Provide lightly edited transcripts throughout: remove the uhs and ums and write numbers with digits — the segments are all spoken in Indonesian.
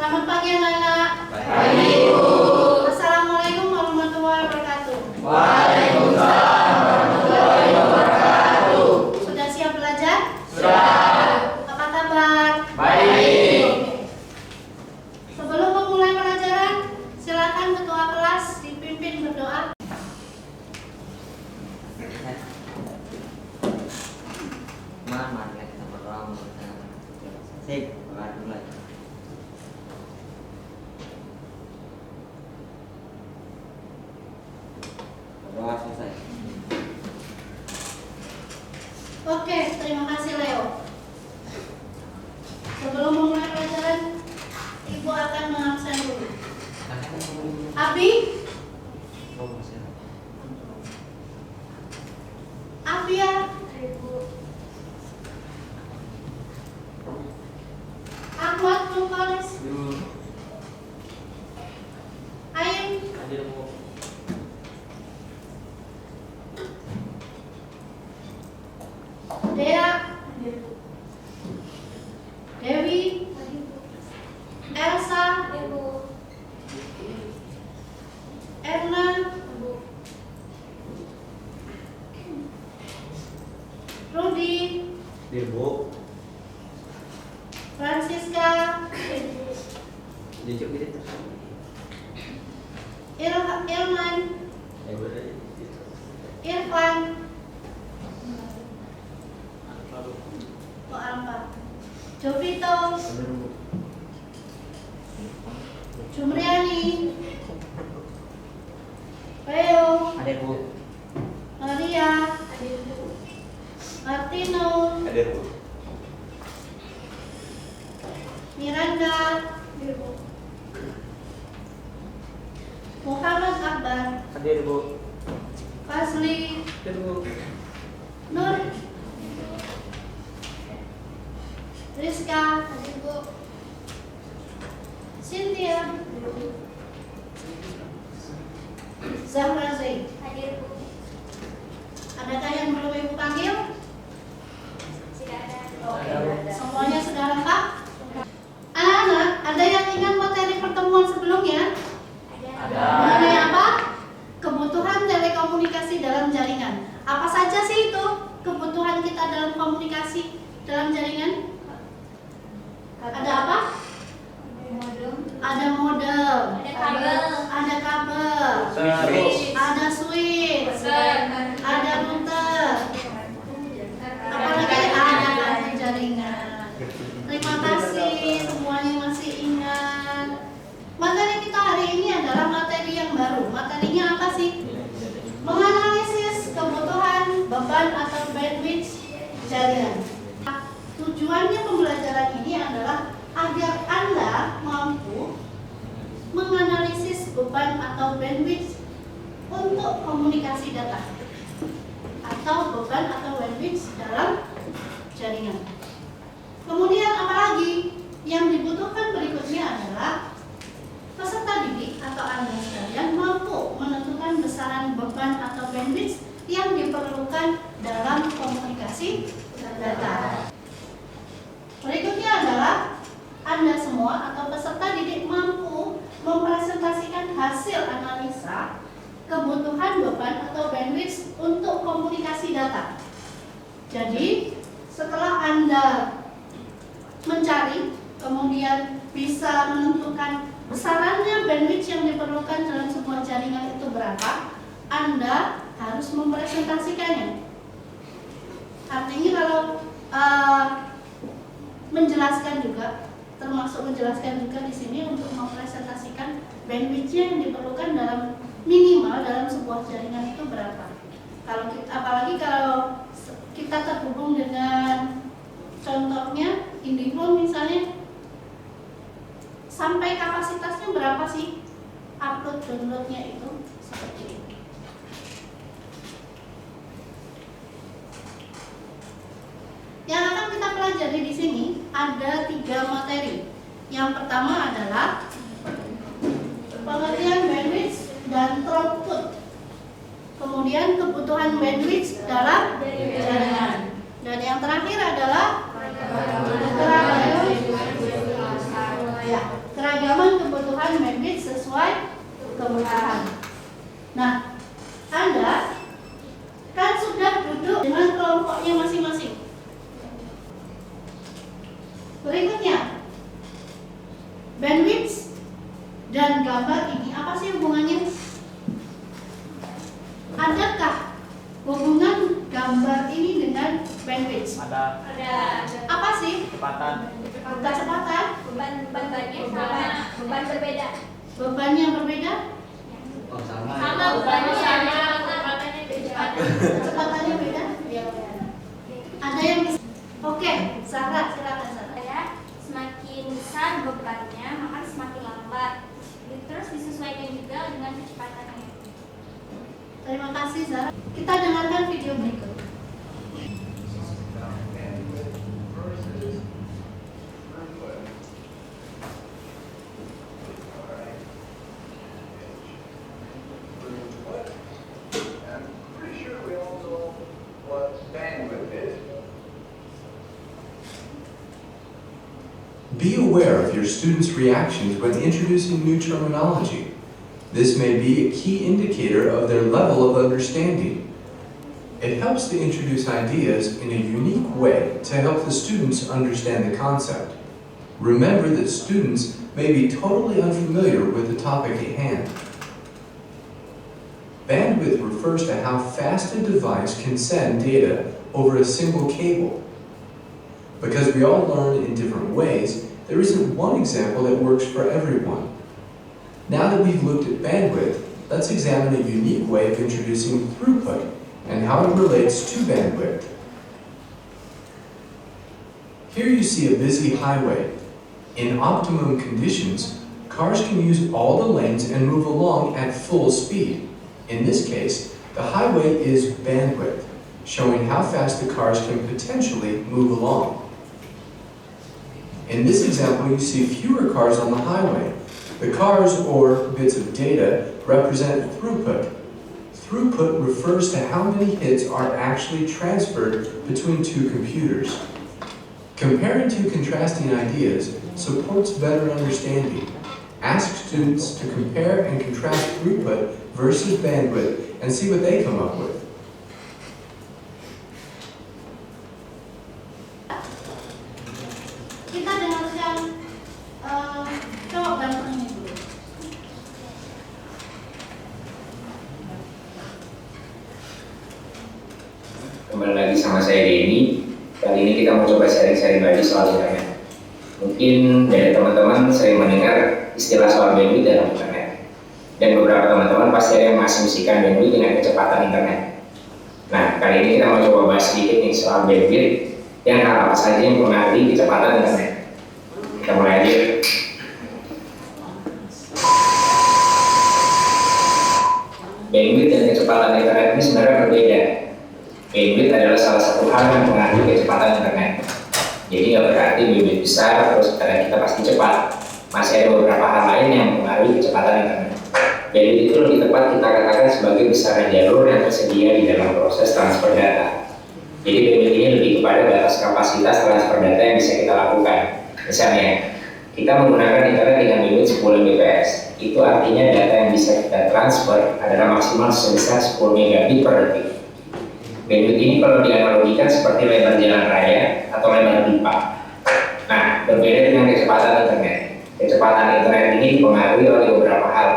Selamat pagi anak-anak. Pagi, Ibu. Assalamualaikum warahmatullahi wabarakatuh. Waalaikumsalam warahmatullahi wabarakatuh. Sudah siap belajar? Sudah. Apa kabar? Baik. Sebelum memulai pelajaran, silakan ketua kelas dipimpin berdoa. Mari kita berdoa. Sip, mulai. Berdoa selesai. Oke, terima kasih Leo. Sebelum memulai pelajaran, Ibu akan mengabsen dulu. Abi, Abia, Ahmad Mukalis, Ain, Dea, Dewi, Elsa, Erna, Rudi, Ibu. Francisca, Dijuk gitu. Ilman, Irfan, Alfa, Jovito, Jumriani, Leo, Ada Bu. Maria, Martino, Ada Bu. Miranda, Muhammad Akbar, Hadir Bu. Fazli, Hadir Bu. Nur, Rizka, Cynthia, Zahra Zaid. Adakah yang belum Ibu panggil? Oke, semuanya sudah lengkap? Anak-anak, ada yang ingat materi pertemuan sebelumnya? Mengenai apa? Kebutuhan telekomunikasi dalam jaringan. Apa saja sih itu kebutuhan kita dalam komunikasi dalam jaringan? Ada apa? Ada modem, ada kabel, ada switch, ada router, apalagi ada kartu jaringan. Terima kasih semuanya masih ingat. Materi kita hari ini adalah materi yang baru. Materinya apa sih? Menganalisis kebutuhan beban atau bandwidth jaringan. Tujuannya pembelajaran ini adalah agar Anda mampu menganalisis beban atau bandwidth untuk komunikasi data atau beban atau bandwidth dalam jaringan. Kemudian apalagi yang dibutuhkan berikutnya adalah peserta didik atau Anda sekalian mampu menentukan besaran beban atau bandwidth yang diperlukan dalam komunikasi data. Berikutnya adalah Anda semua atau peserta didik mampu mempresentasikan hasil analisa kebutuhan beban atau bandwidth untuk komunikasi data. Jadi, setelah Anda mencari, kemudian bisa menentukan besarannya bandwidth yang diperlukan dalam sebuah jaringan itu berapa, Anda harus mempresentasikannya. Artinya kalau menjelaskan juga, termasuk menjelaskan juga di sini untuk mempresentasikan bandwidth-nya yang diperlukan dalam minimal dalam sebuah jaringan itu berapa. Kalau apalagi kalau kita terhubung dengan contohnya IndiHome misalnya, sampai kapasitasnya berapa sih upload downloadnya itu seperti ini. Yang akan kita pelajari di sini ada 3 materi. Yang pertama adalah pengertian bandwidth dan throughput. Kemudian kebutuhan bandwidth dalam jaringan. Dan yang terakhir adalah bandwidth? Ada Apa sih? kecepatan. Kecepatan? Bebannya sama, beban berbeda. Beban yang berbeda? Oh sama. Sama bebannya sama, kecepatannya beda. Kecepatannya beda? Ada yang bisa? Oke, Sarah, silakan Sarah. Ya, semakin besar bebannya, maka semakin lambat. Terus disesuaikan juga dengan kecepatannya. Terima kasih Sarah. Kita dengarkan video berikut. Be aware of your students' reactions when introducing new terminology. This may be a key indicator of their level of understanding. It helps to introduce ideas in a unique way to help the students understand the concept. Remember that students may be totally unfamiliar with the topic at hand. Bandwidth refers to how fast a device can send data over a single cable. Because we all learn in different ways, there isn't one example that works for everyone. Now that we've looked at bandwidth, let's examine a unique way of introducing throughput and how it relates to bandwidth. Here you see a busy highway. In optimum conditions, cars can use all the lanes and move along at full speed. In this case, the highway is bandwidth, showing how fast the cars can potentially move along. In this example, you see fewer cars on the highway. The cars, or bits of data, represent throughput. Throughput refers to how many hits are actually transferred between two computers. Comparing two contrasting ideas supports better understanding. Ask students to compare and contrast throughput versus bandwidth and see what they come up with. Kita dengarkan coba gambar ini dulu. Kembali lagi sama saya Denny. Kali ini kita mau coba sharing-sharing lagi soal internet. Mungkin dari teman-teman sering mendengar istilah soal bandwidth dalam internet. Dan beberapa teman-teman pasti ada yang mengasumsikan bandwidth dengan kecepatan internet. Nah, kali ini kita mau coba bahas sedikit nih soal bandwidth dan hal apa saja yang mempengaruhi kecepatan internet. Kita mulai aja. Bandwidth dan kecepatan internet ini sebenarnya berbeda. Bandwidth adalah salah satu hal yang mempengaruhi kecepatan internet. Jadi nggak berarti bandwidth besar terus internet kita pasti cepat. Masih ada beberapa hal lain yang mempengaruhi kecepatan internet. Bandwidth itu lebih tepat kita katakan sebagai besaran jalur yang tersedia di dalam proses transfer data. Jadi bandwidth ini lebih kepada batas kapasitas transfer data yang bisa kita lakukan. Misalnya, kita menggunakan internet dengan bandwidth 10 Mbps. Itu artinya data yang bisa kita transfer adalah maksimal sebesar 10 megabit per detik. Bandwidth ini kalau dianalogikan seperti lebar jalan raya atau lebar pipa. Nah, berbeda dengan kecepatan internet. Kecepatan internet ini dipengaruhi oleh beberapa hal.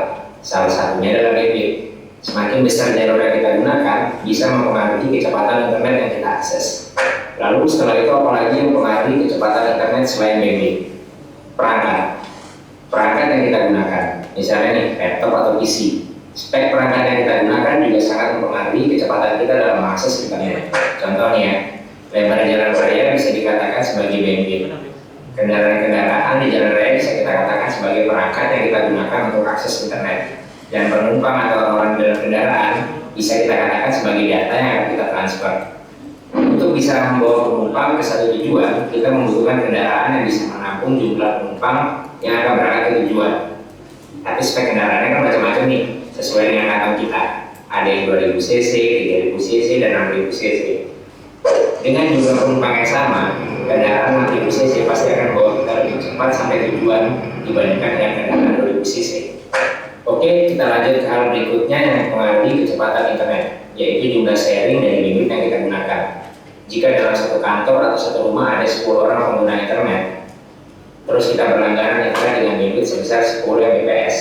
Salah satunya adalah bandwidth. Semakin besar jalur yang kita gunakan, bisa mempengaruhi kecepatan internet yang kita akses. Lalu setelah itu apalagi yang mempengaruhi kecepatan internet selain bandwidth? Perangkat yang kita gunakan. Misalnya nih, laptop atau PC. Spek perangkat yang kita gunakan juga sangat mempengaruhi kecepatan kita dalam mengakses internet. Contohnya, lebar jalan raya bisa dikatakan sebagai bandwidth. Kendaraan-kendaraan di jalan raya bisa kita katakan sebagai perangkat yang kita gunakan untuk akses internet. Dan penumpang atau orang dalam kendaraan bisa kita katakan sebagai data yang akan kita transfer. Untuk bisa membawa penumpang ke satu tujuan, kita membutuhkan kendaraan yang bisa menampung jumlah penumpang yang akan berangkat ke tujuan. Tapi spek kendaraannya kan macam-macam nih, sesuai dengan kantong kita. Ada yang 2000 cc, 3000 cc, dan 6000 cc. Dengan jumlah penumpang yang sama, kendaraan 6000 cc pasti akan membawa kita lebih cepat sampai tujuan dibandingkan dengan kendaraan 2000 cc. Oke, kita lanjut ke hal berikutnya yang mempengaruhi kecepatan internet, yaitu jumlah sharing dari bandwidth yang kita gunakan. Jika dalam satu kantor atau satu rumah ada 10 orang pengguna internet, terus kita berlangganan internet dengan bandwidth sebesar 10 Mbps.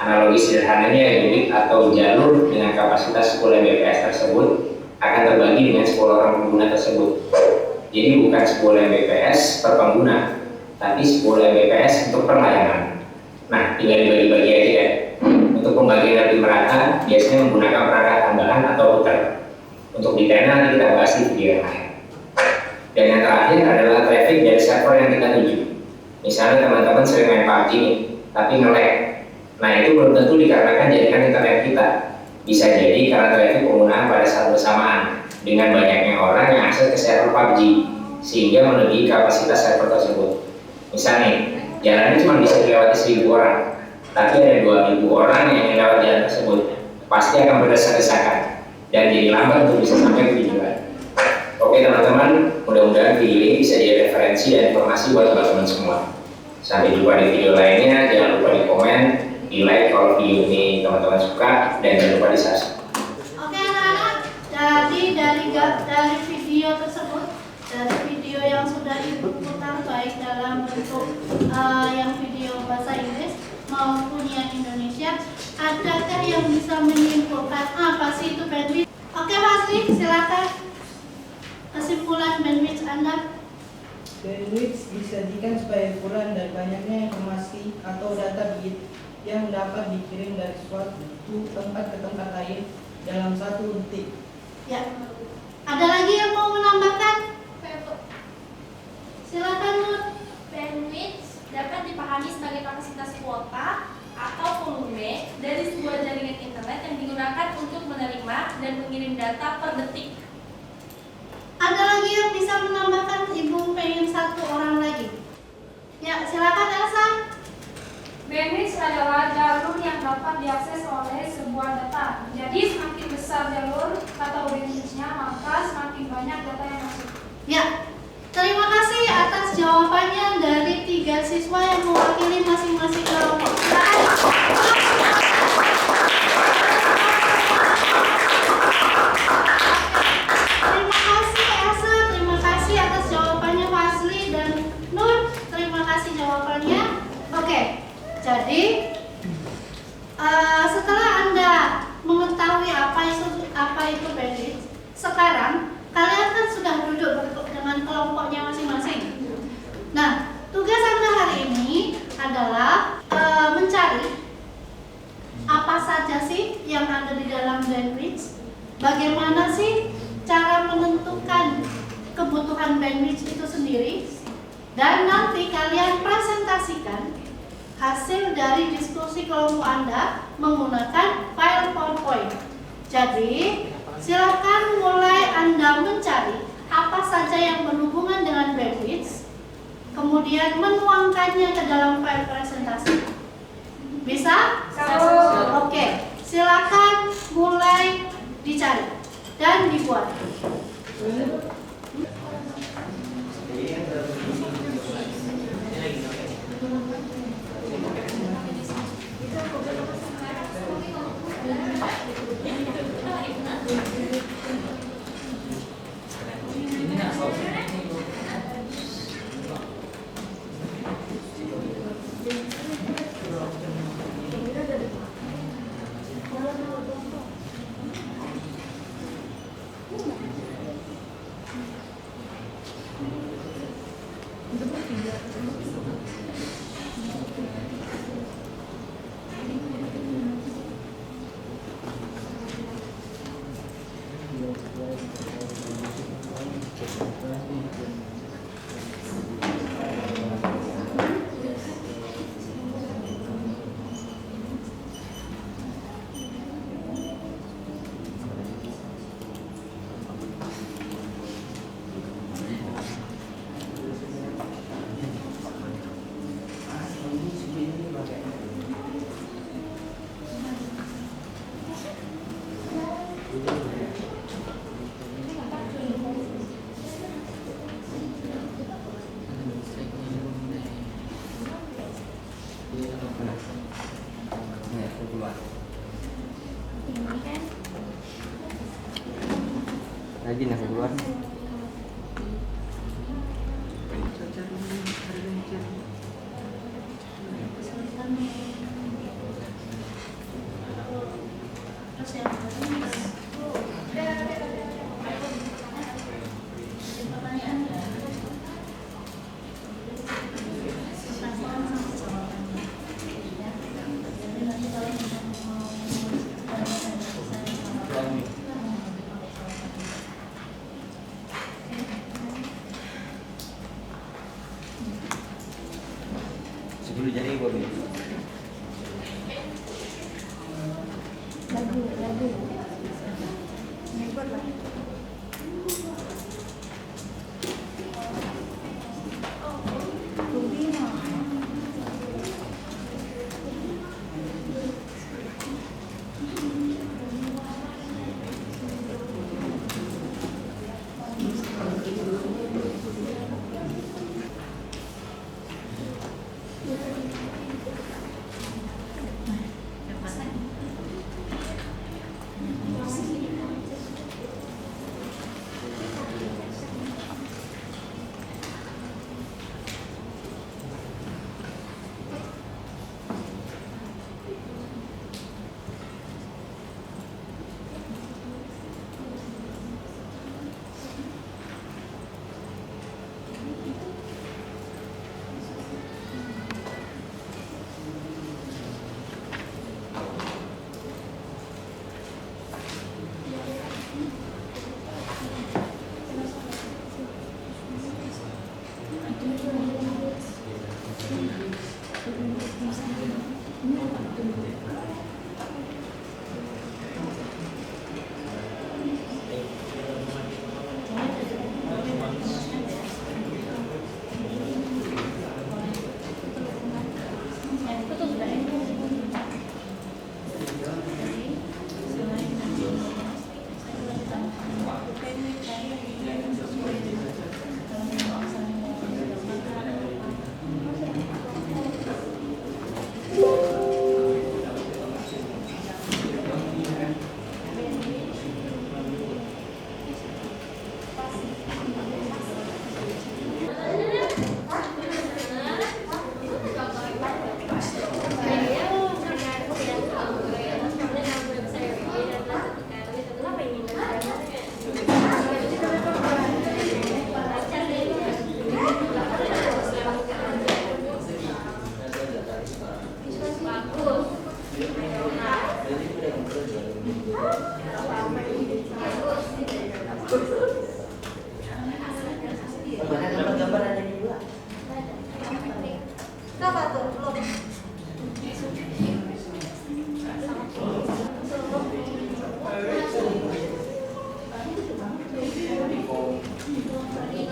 Analogi sederhananya bandwidth atau jalur dengan kapasitas 10 Mbps tersebut akan terbagi dengan 10 orang pengguna tersebut. Jadi bukan 10 Mbps per pengguna, tapi 10 Mbps untuk per layanan. Nah, tinggal dibagi-bagi aja ya. Untuk pembagian lebih merata, biasanya menggunakan perangkat tambahan atau router. Untuk detailnya nanti kita bahas di video yang lain. Dan yang terakhir adalah traffic dari server yang kita tuju. Misalnya teman-teman sering main PUBG nih, tapi nge-lag. Nah, itu belum tentu dikarenakan jaringan internet kita. Bisa jadi karena traffic penggunaan pada saat bersamaan dengan banyaknya orang yang akses ke server PUBG sehingga melebihi kapasitas server tersebut. Misalnya, jalannya cuma bisa dilewati 1000 orang, tapi ada 2000 orang yang lewat jalan tersebut, pasti akan berdesak-desakan dan jadi lambat untuk bisa sampai ke tujuan. Oke teman-teman, mudah-mudahan video ini bisa jadi referensi dan informasi buat teman-teman semua. Sampai jumpa di video lainnya, jangan lupa di komen, di like kalau video ini teman-teman suka, dan jangan lupa di subscribe. Oke anak-anak, jadi dari video tersebut, dari video yang sudah ibu putar baik dalam bentuk yang video bahasa Inggris maupun yang Indonesia, adakah yang bisa menyimpulkan apa sih itu bandwidth? Oke Mas Lee, silakan kesimpulan bandwidth Anda. Bandwidth disajikan sebagai ukuran dari banyaknya informasi atau data bit yang dapat dikirim dari suatu tempat ke tempat lain dalam 1 detik. Ya, ada lagi yang mau menambahkan? Silakan Nur. Bandwidth dapat dipahami sebagai kapasitas kuota atau volume dari sebuah jaringan internet yang digunakan untuk menerima dan mengirim data per detik. Ada lagi yang bisa menambahkan? Ibu pengen 1 orang lagi. Ya, silakan Elsa. Bandwidth adalah jalur yang dapat diakses oleh sebuah data. Jadi semakin besar jalur atau bandwidth-nya, maka semakin banyak data yang masuk. Ya, terima kasih atas jawabannya dari 3 siswa yang mewakili masing-masing kelompok. Terima kasih Elsa, terima kasih atas jawabannya Fasli dan Nur. Terima kasih jawabannya. Oke, jadi setelah Anda mengetahui apa itu bandwidth, sekarang kalian kan sudah duduk dengan kelompoknya masing-masing. Nah, tugas Anda hari ini adalah mencari apa saja sih yang ada di dalam bandwidth, bagaimana sih cara menentukan kebutuhan bandwidth itu sendiri, dan nanti kalian presentasikan hasil dari diskusi kelompok Anda menggunakan file PowerPoint. Jadi, silakan mulai Anda mencari apa saja yang berhubungan dengan bandwidth, kemudian menuangkannya ke dalam file presentasi. Bisa? Oke, silakan mulai dicari dan dibuat. Lagi nak keluar. Terus yang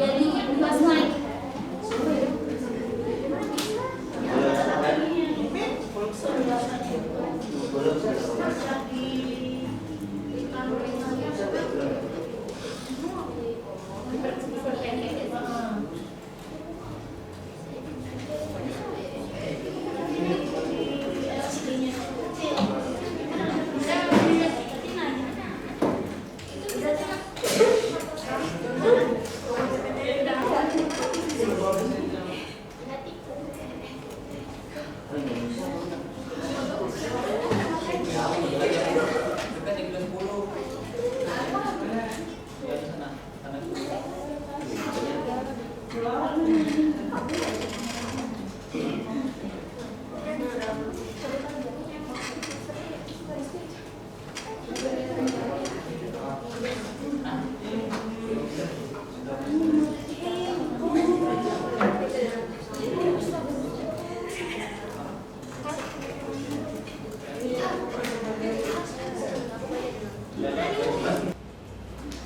Jadi Mas Mike.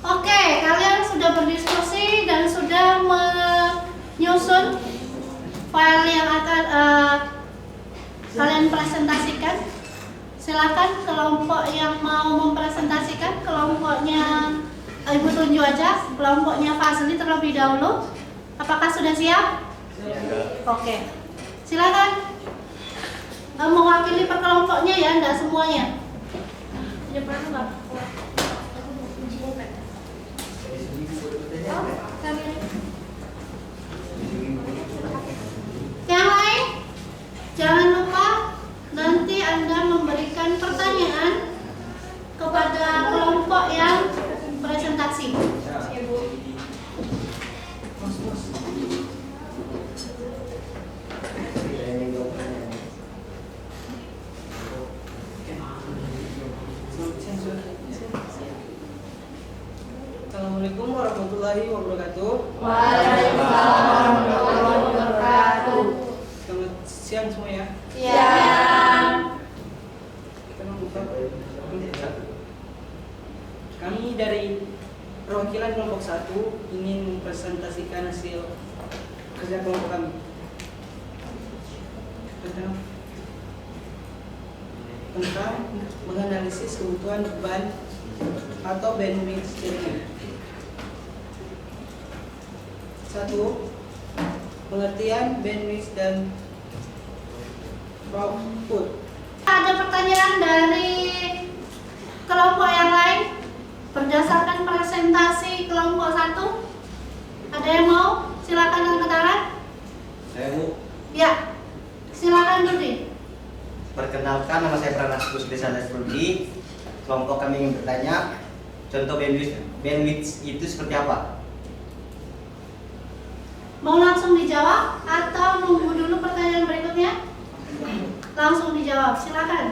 Oke, kalian sudah berdiskusi dan sudah menyusun file yang akan kalian presentasikan. Silakan kelompok yang mau mempresentasikan, kelompoknya Ibu tunjuk aja, kelompoknya Fazli terlebih dahulu. Apakah sudah siap? Oke, silakan mewakili per kelompoknya ya, enggak semuanya. Yang lain, jangan lupa nanti Anda memberikan pertanyaan kepada kelompok yang presentasi. Assalamualaikum warahmatullahi wabarakatuh. Waalaikumsalam warahmatullahi wabarakatuh. Selamat siang semua ya. Siang. Kita membuka. Kami dari perwakilan kelompok 1 ingin mempresentasikan hasil kerja kelompok kami tentang menganalisis kebutuhan beban atau bandwidth jaringan. 1. Pengertian bandwidth dan throughput. Ada pertanyaan dari kelompok yang lain berdasarkan presentasi kelompok 1? Ada yang mau? Silakan angkat tangan. Saya Bu, Ya, silakan Dudi. perkenalkan nama saya Pranas Kusdesa Nasrudi. Kelompok kami ingin bertanya, contoh bandwidth itu seperti apa? Mau langsung dijawab atau nunggu dulu pertanyaan berikutnya? Langsung dijawab, silakan.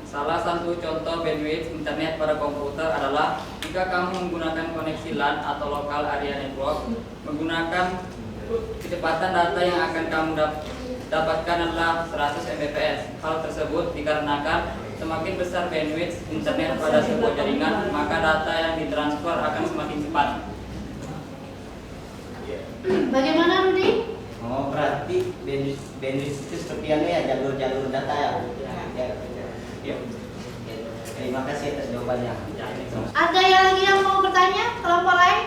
Salah satu contoh bandwidth internet pada komputer adalah jika kamu menggunakan koneksi LAN atau local area network, menggunakan kecepatan data yang akan kamu dapatkan adalah 100 Mbps. Hal tersebut dikarenakan semakin besar bandwidth internet pada sebuah jaringan, maka data yang ditransfer akan semakin cepat. Bagaimana Rudi? Oh, berarti bandwidth itu seperti ya, jalur-jalur data ya. Ya. Terima kasih atas jawabannya. Ada yang lagi yang mau bertanya? Kelompok lain?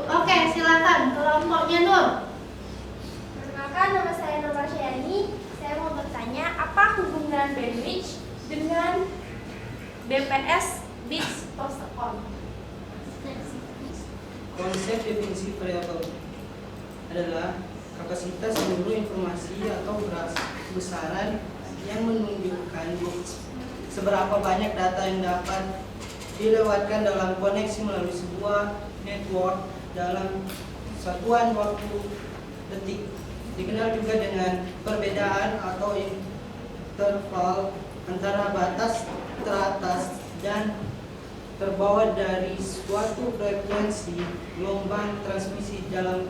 Oke, silakan. Kelompoknya Nur. Perkenalkan, nama saya Nur Marsyani. Saya mau bertanya, apa hubungan bandwidth dengan BPS bits per second? Konsep definisi variabel adalah kapasitas seluruh informasi atau besaran yang menunjukkan seberapa banyak data yang dapat dilewatkan dalam koneksi melalui sebuah network dalam satuan waktu detik. Dikenal juga dengan perbedaan atau interval antara batas teratas dan terbawah dari suatu frekuensi gelombang transmisi dalam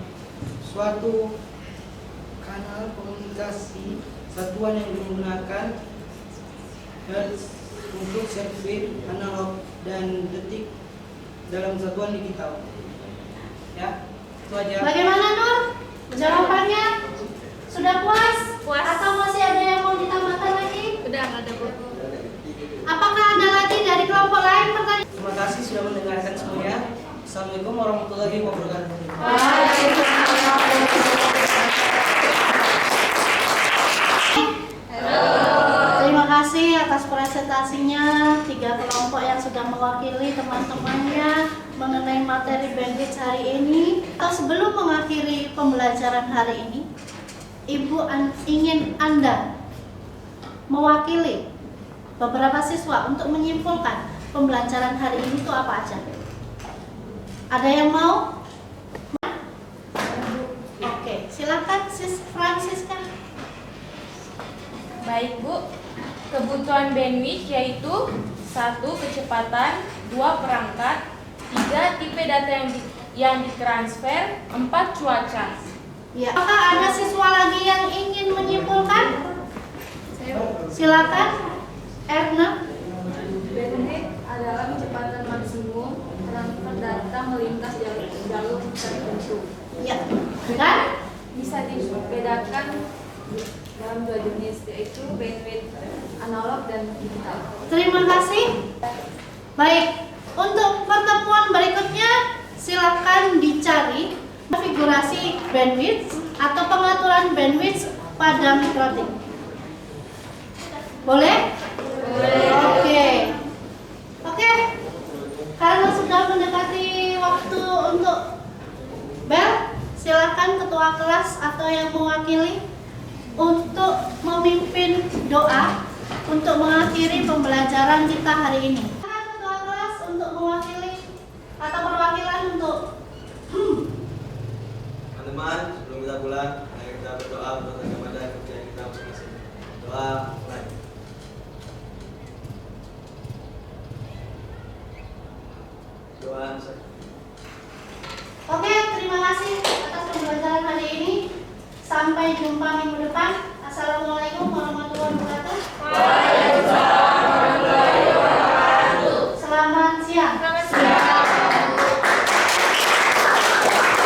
suatu kanal komunikasi. Satuan yang digunakan hertz untuk sirkuit analog dan detik dalam satuan digital. Ya, itu aja. Bagaimana Nur? Jawabannya sudah puas? Puas. Atau masih ada yang mau ditambahkan lagi? Udah nggak ada Bu. Apakah ada lagi dari kelompok lain pertanyaan? Terima kasih sudah mendengarkan semuanya. Assalamualaikum warahmatullahi wabarakatuh. Terima kasih atas presentasinya 3 kelompok yang sudah mewakili teman-temannya mengenai materi bandwidth hari ini. Sebelum mengakhiri pembelajaran hari ini, Ibu ingin Anda mewakili beberapa siswa untuk menyimpulkan pembelajaran hari ini itu apa aja. Ada yang mau? Oke, silakan Sis Francisca. Baik Bu, kebutuhan bandwidth yaitu 1. Kecepatan, 2. Perangkat, 3. Tipe data yang ditransfer, 4. Cuaca. Ya, apakah ada siswa lagi yang ingin menyimpulkan? Silakan, Erna. Bandwidth adalah kecepatan maksimum transfer data melintas jalur tertentu. Ya, kan? Bisa dibedakan dalam 2 jenis, yaitu bandwidth analog dan digital. Terima kasih. Baik, untuk pertemuan berikutnya silakan dicari konfigurasi bandwidth atau pengaturan bandwidth pada mikrotik. Boleh? Boleh. Oke. Karena sudah mendekati waktu untuk bel, silakan ketua kelas atau yang mewakili untuk memimpin doa untuk mengakhiri pembelajaran kita hari ini. Silakan ketua kelas untuk mewakili atau perwakilan untuk Teman-teman, sebelum kita pulang, mari kita berdoa kepada kerja kita masing-masing. Doa mulai. Doa. Oke, terima kasih atas pembelajaran hari ini. Sampai jumpa minggu depan. Assalamualaikum warahmatullahi wabarakatuh. Waalaikumsalam warahmatullahi wabarakatuh. Selamat siang.